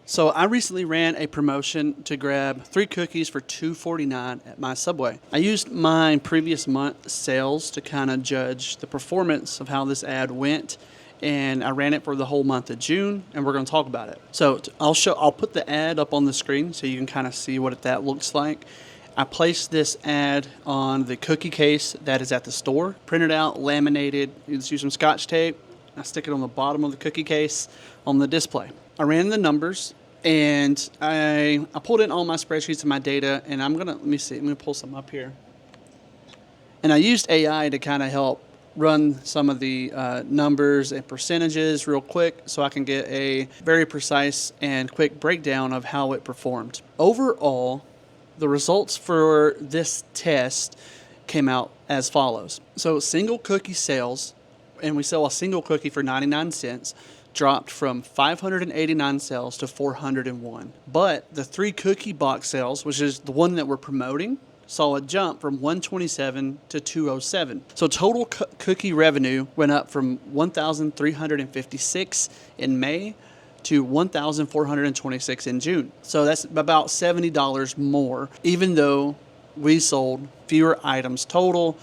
So I recently ran a promotion to grab 3 cookies for $2.49 at my Subway. I used my previous month sales to kind of judge the performance of how this ad went, and I ran it for the whole month of June, and we're going to talk about it. So I'll put the ad up on the screen so you can kind of see what that looks like. I placed this ad on the cookie case that is at the store, printed out, laminated. You just use some Scotch tape. I stick it on the bottom of the cookie case on the display. I ran the numbers, and I pulled in all my spreadsheets and my data, and I'm going to pull some up here. And I used AI to kind of help run some of the numbers and percentages real quick so I can get a very precise and quick breakdown of how it performed. Overall, the results for this test came out as follows. So single cookie sales, and we sell a single cookie for 99 cents, dropped from 589 sales to 401. But the 3 cookie box sales, which is the one that we're promoting, saw a jump from 127 to 207. So total cookie revenue went up from 1,356 in May to 1,426 in June. So that's about $70 more. Even though we sold fewer items total,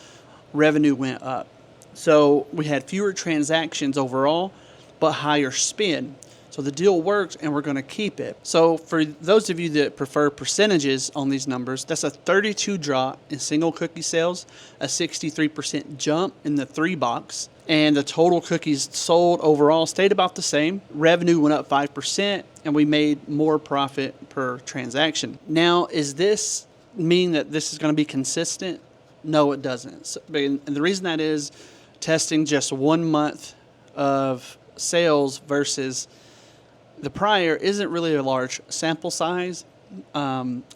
revenue went up. So we had fewer transactions overall, but higher spend. So the deal works, and we're going to keep it. So for those of you that prefer percentages on these numbers, that's a 32 drop in single cookie sales, a 63% jump in the 3 box, and the total cookies sold overall stayed about the same. Revenue went up 5%, and we made more profit per transaction. Now, is this mean that this is going to be consistent? No, it doesn't. So, and the reason that is, testing just 1 month of sales versus the prior isn't really a large sample size.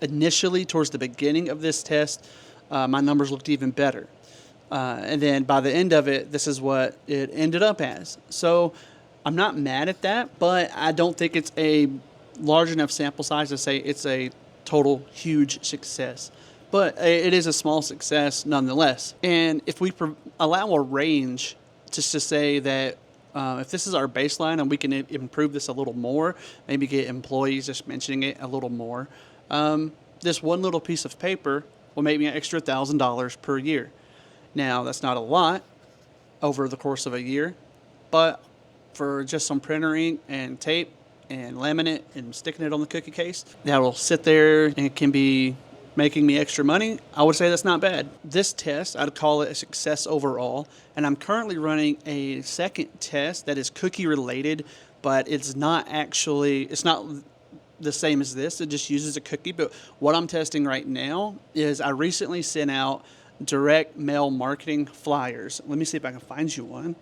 Initially, towards the beginning of this test, my numbers looked even better. And then by the end of it, this is what it ended up as. So I'm not mad at that, but I don't think it's a large enough sample size to say it's a total huge success. But it is a small success nonetheless. And if we allow a range just to say that if this is our baseline and we can improve this a little more, maybe get employees just mentioning it a little more, this one little piece of paper will make me an extra $1,000 per year. Now, that's not a lot over the course of a year, but for just some printer ink and tape and laminate and sticking it on the cookie case, that will sit there and it can be making me extra money. I would say that's not bad. This test, I'd call it a success overall, and I'm currently running a second test that is cookie related, but it's not the same as this. It just uses a cookie. But what I'm testing right now is I recently sent out direct mail marketing flyers. Let me see if I can find you one.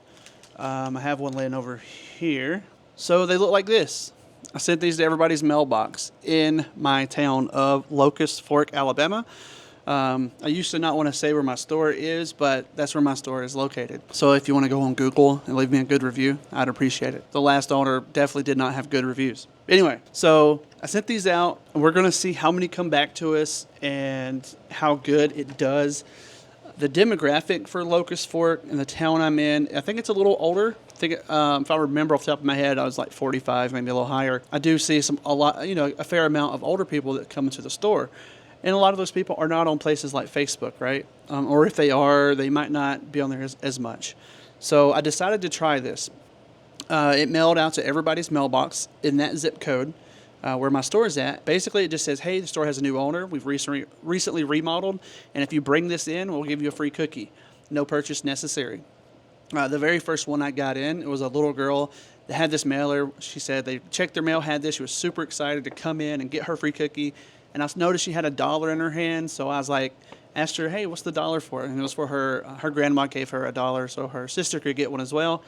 I have one laying over here. So they look like this. I sent these to everybody's mailbox in my town of Locust Fork, Alabama. I used to not want to say where my store is, but that's where my store is located. So if you want to go on Google and leave me a good review, I'd appreciate it. The last owner definitely did not have good reviews. Anyway, so I sent these out, and we're going to see how many come back to us and how good it does. The demographic for Locust Fork and the town I'm in, I think it's a little older. I think if I remember off the top of my head, I was like 45, maybe a little higher. I do see a fair amount of older people that come into the store. And a lot of those people are not on places like Facebook, right? Or if they are, they might not be on there as much. So I decided to try this. It mailed out to everybody's mailbox in that zip code where my store is at. Basically, it just says, hey, the store has a new owner. We've recently remodeled. And if you bring this in, we'll give you a free cookie. No purchase necessary. The very first one I got in, it was a little girl that had this mailer. She said they checked their mail, had this. She was super excited to come in and get her free cookie. And I noticed she had $1 in her hand. So I was like, asked her, hey, what's the $1 for? And it was for her grandma gave her $1 so her sister could get one as well.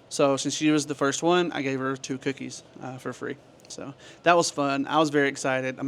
So since she was the first one, I gave her 2 cookies for free. So that was fun. I was very excited. I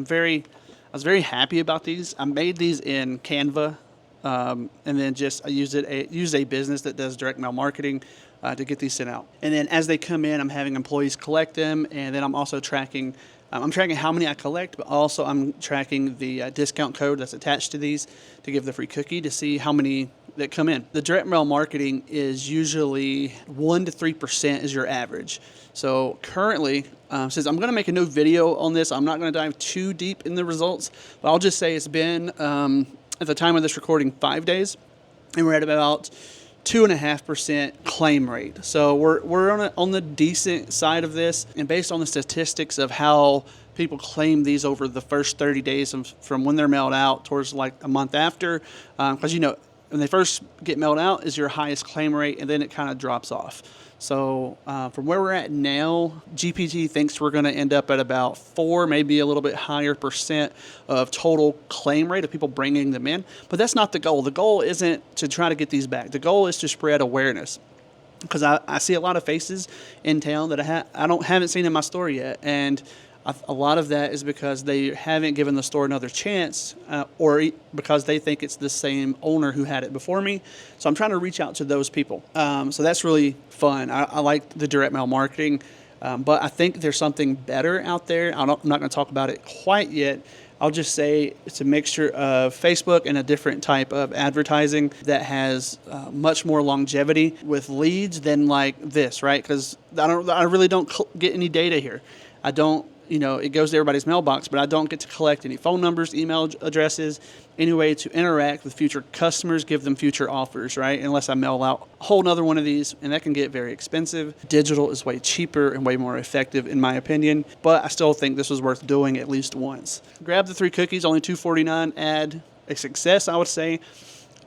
was very happy about these. I made these in Canva. And then I used a business that does direct mail marketing to get these sent out. And then as they come in, I'm having employees collect them, and then I'm also tracking how many I collect, but also I'm tracking the discount code that's attached to these to give the free cookie to see how many that come in. The direct mail marketing is usually 1 to 3% is your average. So currently, since I'm going to make a new video on this, I'm not going to dive too deep in the results, but I'll just say it's been, at the time of this recording, 5 days, and we're at about 2.5% claim rate. So we're on the decent side of this, and based on the statistics of how people claim these over the first 30 days from when they're mailed out towards like a month after, because when they first get mailed out is your highest claim rate, and then it kind of drops off. So from where we're at now, GPT thinks we're going to end up at about 4, maybe a little bit higher percent of total claim rate of people bringing them in. But that's not the goal. The goal isn't to try to get these back. The goal is to spread awareness. Because I see a lot of faces in town that I haven't seen in my store yet, and a lot of that is because they haven't given the store another chance, or because they think it's the same owner who had it before me. So I'm trying to reach out to those people. So that's really fun. I like the direct mail marketing, but I think there's something better out there. I'm not going to talk about it quite yet. I'll just say it's a mixture of Facebook and a different type of advertising that has much more longevity with leads than like this, right? Because I really don't get any data here. I don't. It goes to everybody's mailbox, but I don't get to collect any phone numbers, email addresses, any way to interact with future customers, give them future offers, right? Unless I mail out a whole nother one of these, and that can get very expensive. Digital is way cheaper and way more effective, in my opinion, but I still think this was worth doing at least once. Grab the 3 cookies, only $2.49. Ad a success, I would say.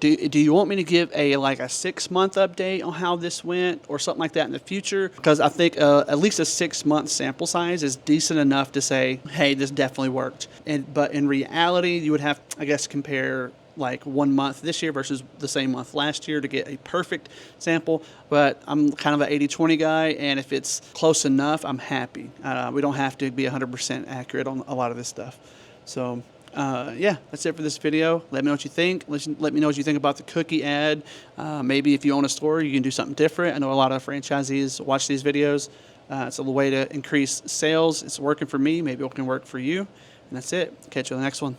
Do you want me to give a 6-month update on how this went or something like that in the future? Because I think at least a 6-month sample size is decent enough to say, hey, this definitely worked. But in reality, you would have, I guess, compare like 1 month this year versus the same month last year to get a perfect sample. But I'm kind of an 80-20 guy, and if it's close enough, I'm happy. We don't have to be 100% accurate on a lot of this stuff. So yeah, that's it for this video. Let me know what you think. Let me know what you think about the cookie ad. Maybe if you own a store, you can do something different. I know a lot of franchisees watch these videos. It's a way to increase sales. It's working for me. Maybe it can work for you. And that's it. Catch you on the next one.